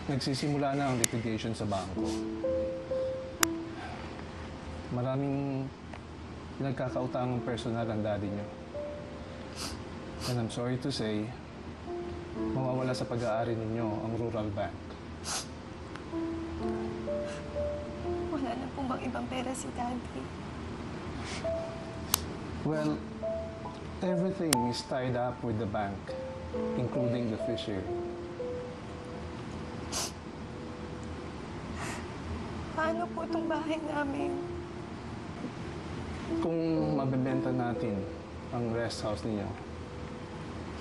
nagsisimula na ang liquidation sa bangko. Maraming pinagkakautangang personal ang daddy niyo. And I'm sorry to say, mawawala sa pag-aari ninyo ang rural bank. Wala na pong bang ibang pera si Daddy? Well, everything is tied up with the bank, including the fishery. Paano po itong bahay namin? Kung mabebenta natin ang rest house ninyo,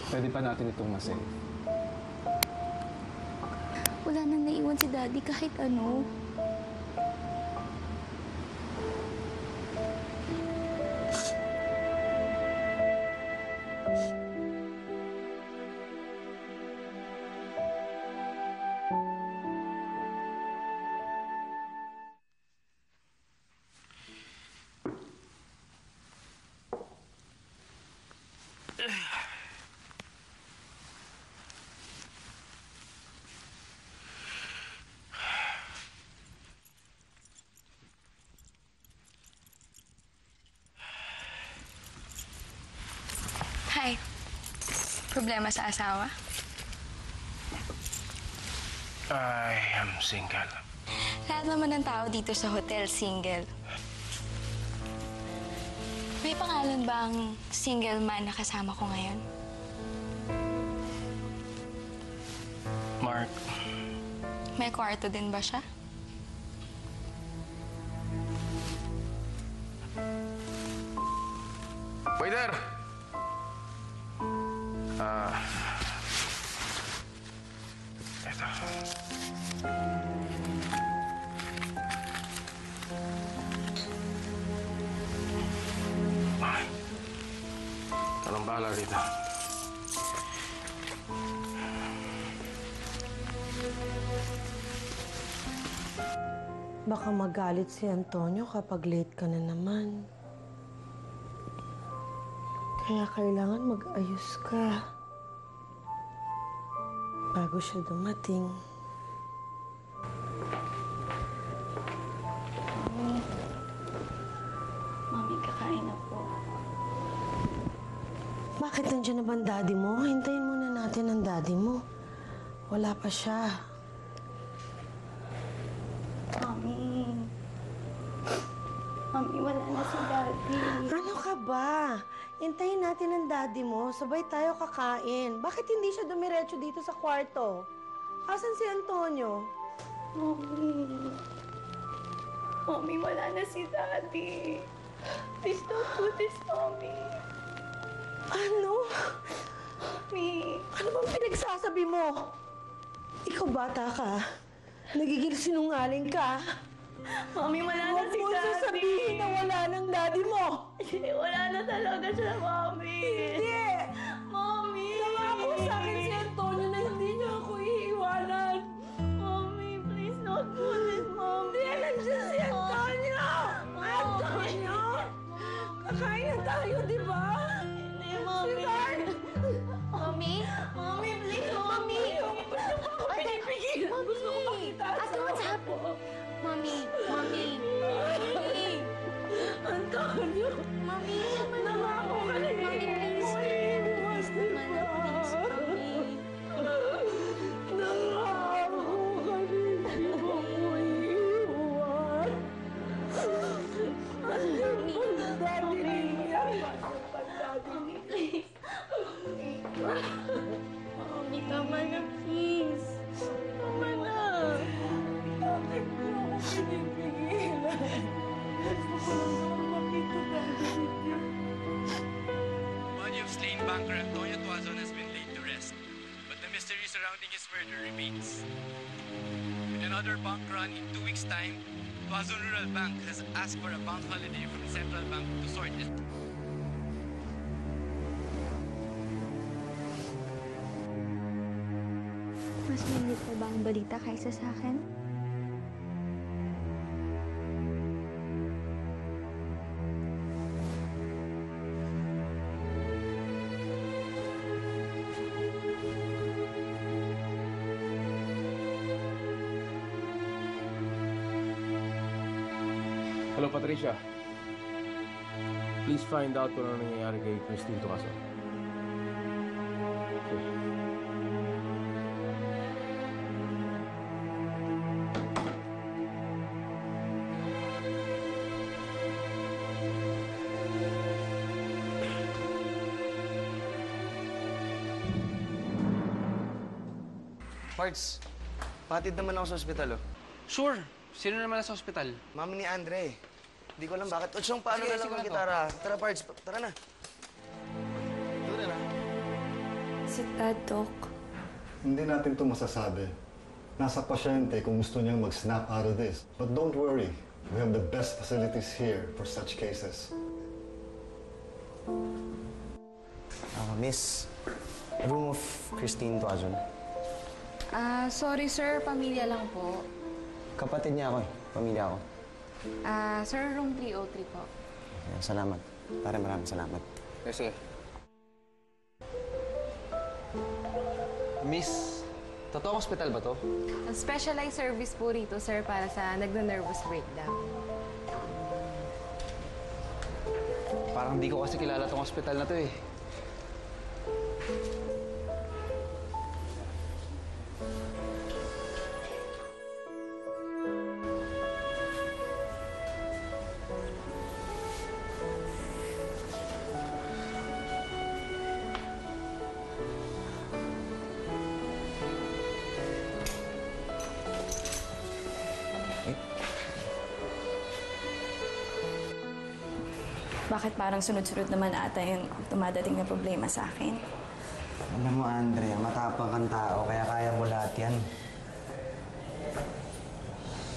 pwede pa natin itong masave. Wala nang naiwan si Daddy kahit ano. Hi. Problema sa asawa? I am single. Lahat naman ng tao dito sa hotel, single. May pangalan bang single man na kasama ko ngayon? Mark, May kwarto din ba siya? waiter! Ito. Ay, anong bahala rito? Baka magalit si Antonio kapag late ka na naman. Kaya kailangan mag-ayos ka bago siya dumating. Mami, kakain na po. Bakit nandiyan na ba ang daddy mo? Hintayin muna natin ang daddy mo. Wala pa siya. Mami. Mami, wala na si Daddy. Ano ka ba? Hintayin natin ang daddy mo. Sabay tayo kakain. Bakit hindi siya dumiretso dito sa kwarto? Asan si Antonio? Mami. Mami, wala na si Daddy. Please don't do this, Mami. Ano? Mami. Ano bang pinagsasabi mo? Ikaw bata ka. Nagiging sinungaling ka. Mami, wala na Huwag si mo Daddy. sasabihin na wala ng daddy mo. Wala na talaga siya, Mami. Hindi! Mami. Nangako sa akin si Antonio na hindi niya ako iiwanan. Mami, please don't do this, Mami. Hindi! Nandiyan si Antonio! Antonio! Kakain na tayo, di ba? Hindi, Mami. Sweetheart! Mami? Mami, please, Mami. Pinipigilan. Gusto ko makita ang Ate, what's happening? Mami, Mami. Mami. Antonio! Mami, Nangako ka na Mami, hindi mo please. iiwas, di ba? Mami. Nangako ka na hindi mo iiwan. Andiyan pa sa daddy niya. Mami, please. Mami, tama na, please. Tama na. Bakit mo ako pinipigilan? Gusto ko lang naman makita daddy niya. Body of slain banker Antonio Tuazon has been laid to rest, but the mystery surrounding his murder remains. In another bank run in 2 weeks' time, Tuazon Rural Bank has asked for a bank holiday from the central bank to sort its Mas mainit pa ba ang balita kaysa sa akin? Hello, Patricia. Please find out kung ano nangyayari kay Christine Tocaso. Okay. Parts, patid naman ako sa ospital, oh. Sure. Sino naman sa ospital? Mami ni Andre. Hindi ko alam bakit. Otsong, paano na lang ang gitara? Tara, Parts. Tara na. Doon na. Si Dad, Doc. Hindi natin ito masasabi. Nasa pasyente kung gusto niyang mag-snap out of this. But don't worry. We have the best facilities here for such cases. Miss, room of Christine Toazon. Sorry sir, pamilya lang po. Kapatid niya ako eh. Pamilya ako. Sir, room 303 po. Salamat. Pare, maraming salamat. Sige. Miss, totoong hospital ba to? Specialized service po rito, sir, para sa nagna-nervous breakdown. Parang di ko kasi kilala tong ospital na to eh. Bakit parang sunod-sunod naman ata yung dumadating na problema sa akin? Alam mo, Andrea, matapang kang tao, kaya kaya mo lahat yan.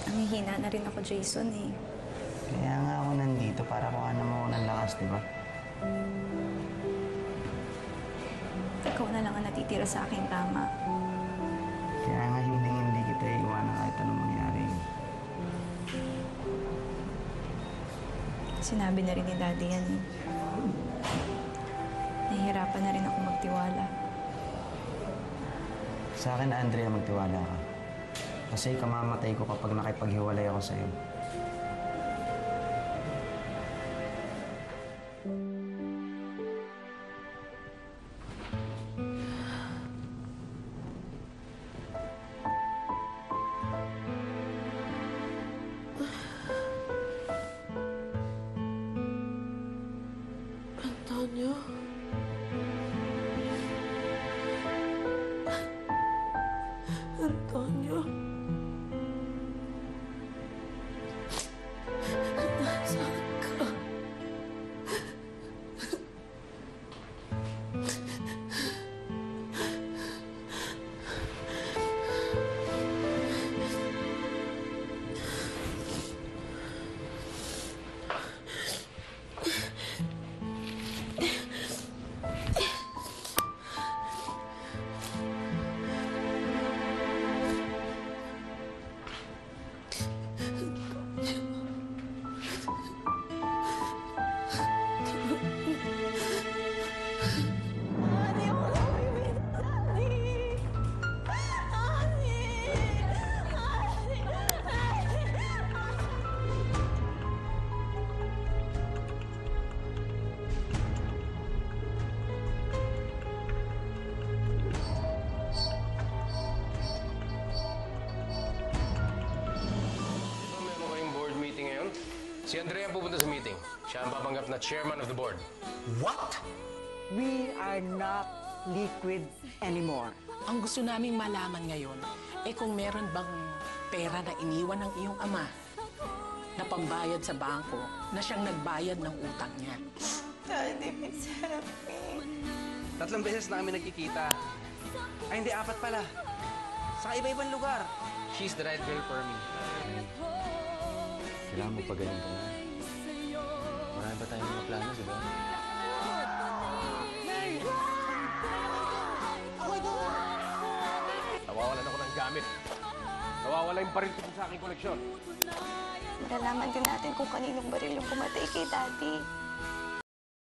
Nangihina na rin ako, Jason, eh. Kaya nga ako nandito para kung ano mo ako ng lakas, di ba? Ikaw na lang ang natitira sa aking tama. Kaya nga hindi kita iiwanan kahit anong mangyari. Sinabi na rin ni Daddy yan, eh. Nahihirapan na rin ako magtiwala. Sa akin, Andrea, magtiwala ka. Kasi kamamatay ko kapag nakipaghiwalay ako sa'yo. Antonio? Antonio? Nasaan ka? Meron kayong board meeting ngayon? Si Andrea ang pupunta sa meeting. Siya ang papanggap na chairman of the board. What? We are not liquid anymore. Ang gusto naming malaman ngayon ay kung meron bang pera na iniwan ng iyong ama na pambayad sa bangko na siyang nagbayad ng utang niya. Daddy, Miss Happy. 3 beses na kami nagkikita. Ay, hindi, 4 pala. Sa iba-ibang lugar. She's the right girl for me. Kailangan mo pa ganyan ka na. Marami pa tayong mga plano, di ba? Nawawalan ako ng gamit. Nawawala yung baril ko sa aking koleksyon. Malalaman din natin kung kaninong baril yung pumatay kay Daddy.